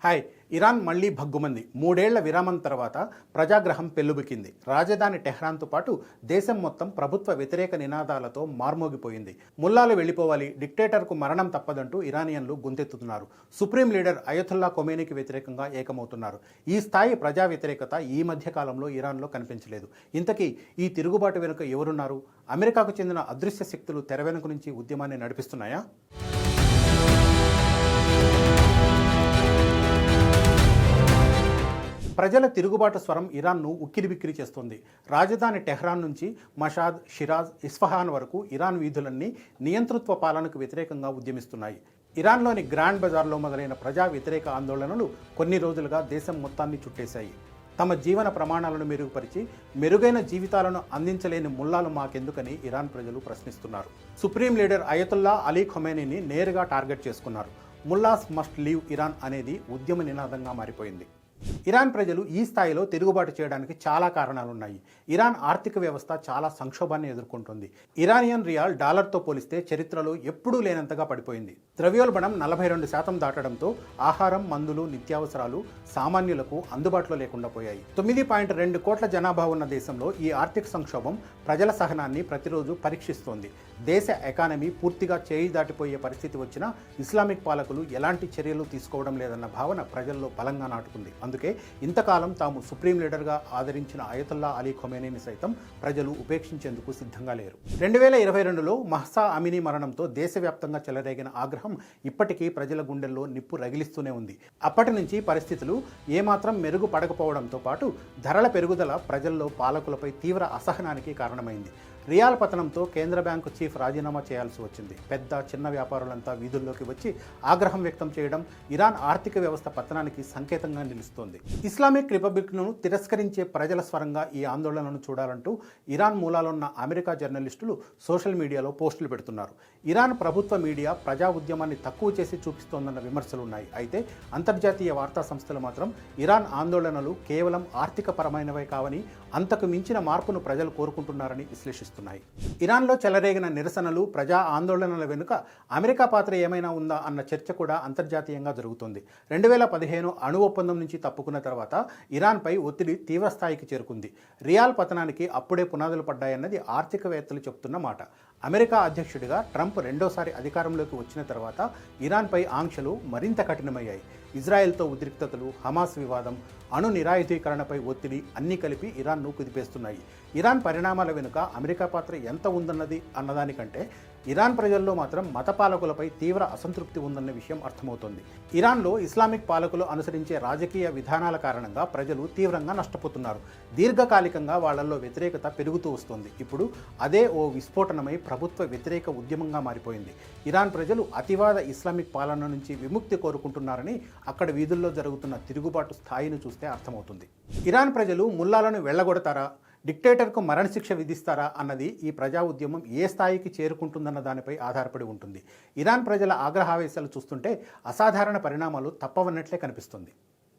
Hi. Iran మళ్లీ భగ్గుమంది. 3 ఏళ్ల విరామం తర్వాత ప్రజాగ్రహం పెల్లుబికింది. రాజధాని టెహ్రాన్తో పాటు దేశం మొత్తం ప్రభుత్వ వ్యతిరేక నినాదాలతో మార్మోగిపోయింది. ముల్లాలు వెళ్లిపోవాలి, డిక్టేటర్కు మరణం తప్పదంటూ ఇరానియన్లు గొంతెత్తుతున్నారు. సుప్రీం లీడర్ అయతుల్లా ఖొమేనీకి వ్యతిరేకంగా ఏకమవుతున్నారు. ఈ స్థాయి ప్రజా వ్యతిరేకత ఈ మధ్య కాలంలో ఇరాన్లో కనిపించలేదు. ఇంతకీ ఈ తిరుగుబాటు వెనుక ఎవరున్నారు? అమెరికాకు చెందిన అదృశ్య శక్తులు తెర వెనుక నుంచి ఉద్యమాన్ని నడిపిస్తున్నాయా? ప్రజల తిరుగుబాటు స్వరం ఇరాన్ను ఉక్కిరిబిక్కిరి చేస్తోంది. రాజధాని టెహ్రాన్ నుంచి మషాద్, షిరాజ్, ఇస్ఫహాన్ వరకు ఇరాన్ వీధులన్నీ నియంతృత్వ పాలనకు వ్యతిరేకంగా ఉద్యమిస్తున్నాయి. ఇరాన్లోని గ్రాండ్ బజార్లో మొదలైన ప్రజా వ్యతిరేక ఆందోళనలు కొన్ని రోజులుగా దేశం మొత్తాన్ని చుట్టేశాయి. తమ జీవన ప్రమాణాలను మెరుగుపరిచి మెరుగైన జీవితాలను అందించలేని ముల్లాలు మాకెందుకని ఇరాన్ ప్రజలు ప్రశ్నిస్తున్నారు. సుప్రీం లీడర్ అయతుల్లా అలీ ఖొమేనీని నేరుగా టార్గెట్ చేసుకున్నారు. ముల్లాస్ మస్ట్ లీవ్ ఇరాన్ అనేది ఉద్యమ నినాదంగా మారిపోయింది. ఇరాన్ ప్రజలు ఈ స్థాయిలో తిరుగుబాటు చేయడానికి చాలా కారణాలున్నాయి. ఇరాన్ ఆర్థిక వ్యవస్థ చాలా సంక్షోభాన్ని ఎదుర్కొంటుంది. ఇరానియన్ రియాల్ డాలర్తో పోలిస్తే చరిత్రలో ఎప్పుడూ లేనంతగా పడిపోయింది. ద్రవ్యోల్బణం 42% దాటడంతో ఆహారం, మందులు, నిత్యావసరాలు సామాన్యులకు అందుబాటులో లేకుండా పోయాయి. 9.2 కోట్ల జనాభా ఉన్న దేశంలో ఈ ఆర్థిక సంక్షోభం ప్రజల సహనాన్ని ప్రతిరోజు పరీక్షిస్తోంది. దేశ ఎకానమీ పూర్తిగా చేయి దాటిపోయే పరిస్థితి వచ్చినా ఇస్లామిక్ పాలకులు ఎలాంటి చర్యలు తీసుకోవడం లేదన్న భావన ప్రజల్లో బలంగా నాటుకుంది. అందుకే ఇంతకాలం తాము సుప్రీం లీడర్గా ఆదరించిన అయతుల్లా అలీ ఖొమేనీని సైతం ప్రజలు ఉపేక్షించేందుకు సిద్ధంగా లేరు. 2022లో మహ్సా అమినీ మరణంతో దేశవ్యాప్తంగా చెలరేగిన ఆగ్రహం ఇప్పటికీ ప్రజల గుండెల్లో నిప్పు రగిలిస్తూనే ఉంది. అప్పటి నుంచి పరిస్థితులు ఏమాత్రం మెరుగుపడకపోవడంతో పాటు ధరల పెరుగుదల ప్రజల్లో పాలకులపై తీవ్ర అసహనానికి కారణమైంది. రియాల్ పతనంతో కేంద్ర బ్యాంకు చీఫ్ రాజీనామా చేయాల్సి వచ్చింది. పెద్ద చిన్న వ్యాపారులంతా వీధుల్లోకి వచ్చి ఆగ్రహం వ్యక్తం చేయడం ఇరాన్ ఆర్థిక వ్యవస్థ పతనానికి సంకేతంగా నిలుస్తోంది. ఇస్లామిక్ రిపబ్లిక్ను తిరస్కరించే ప్రజల స్వరంగా ఈ ఆందోళనను చూడాలంటూ ఇరాన్ మూలాలున్న అమెరికా జర్నలిస్టులు సోషల్ మీడియాలో పోస్టులు పెడుతున్నారు. ఇరాన్ ప్రభుత్వ మీడియా ప్రజా ఉద్యమాన్ని తక్కువ చేసి చూపిస్తోందన్న విమర్శలున్నాయి. అయితే అంతర్జాతీయ వార్తా సంస్థలు మాత్రం ఇరాన్ ఆందోళనలు కేవలం ఆర్థిక పరమైనవే కావని, అంతకు మించిన మార్పును ప్రజలు కోరుకుంటున్నారని విశ్లేషిస్తున్నారు. ఇరాన్లో చెలరేగిన నిరసనలు, ప్రజా ఆందోళనల వెనుక అమెరికా పాత్ర ఏమైనా ఉందా అన్న చర్చ కూడా అంతర్జాతీయంగా జరుగుతుంది. 2015 అణు ఒప్పందం నుంచి తప్పుకున్న తర్వాత ఇరాన్పై ఒత్తిడి తీవ్రస్థాయికి చేరుకుంది. రియాల్ పతనానికి అప్పుడే పునాదులు పడ్డాయన్నది ఆర్థికవేత్తలు చెబుతున్న మాట. అమెరికా అధ్యక్షుడిగా ట్రంప్ రెండోసారి అధికారంలోకి వచ్చిన తర్వాత ఇరాన్పై ఆంక్షలు మరింత కఠినమయ్యాయి. ఇజ్రాయెల్తో ఉద్రిక్తతలు, హమాస్ వివాదం, అణు నిరాయుధీకరణపై ఒత్తిడి అన్నీ కలిపి ఇరాన్ను కుదిపేస్తున్నాయి. ఇరాన్ పరిణామాల వెనుక అమెరికా పాత్ర ఎంత ఉందన్నది అన్నదానికంటే ఇరాన్ ప్రజల్లో మాత్రం మత పాలకులపై తీవ్ర అసంతృప్తి ఉందన్న విషయం అర్థమవుతోంది. ఇరాన్లో ఇస్లామిక్ పాలకులు అనుసరించే రాజకీయ విధానాల కారణంగా ప్రజలు తీవ్రంగా నష్టపోతున్నారు. దీర్ఘకాలికంగా వాళ్లలో వ్యతిరేకత పెరుగుతూ వస్తోంది. ఇప్పుడు అదే ఓ విస్ఫోటనమై ప్రభుత్వ వ్యతిరేక ఉద్యమంగా మారిపోయింది. ఇరాన్ ప్రజలు అతివాద ఇస్లామిక్ పాలన నుంచి విముక్తి కోరుకుంటున్నారని అక్కడ వీధుల్లో జరుగుతున్న తిరుగుబాటు స్థాయిని చూస్తే అర్థమవుతుంది. ఇరాన్ ప్రజలు ముల్లాలను వెళ్లగొడతారా, డిక్టేటర్కు మరణశిక్ష విధిస్తారా అన్నది ఈ ప్రజా ఉద్యమం ఏ స్థాయికి చేరుకుంటుందన్న దానిపై ఆధారపడి ఉంటుంది. ఇరాన్ ప్రజల ఆగ్రహావేశాలు చూస్తుంటే అసాధారణ పరిణామాలు తప్పవన్నట్లే కనిపిస్తుంది.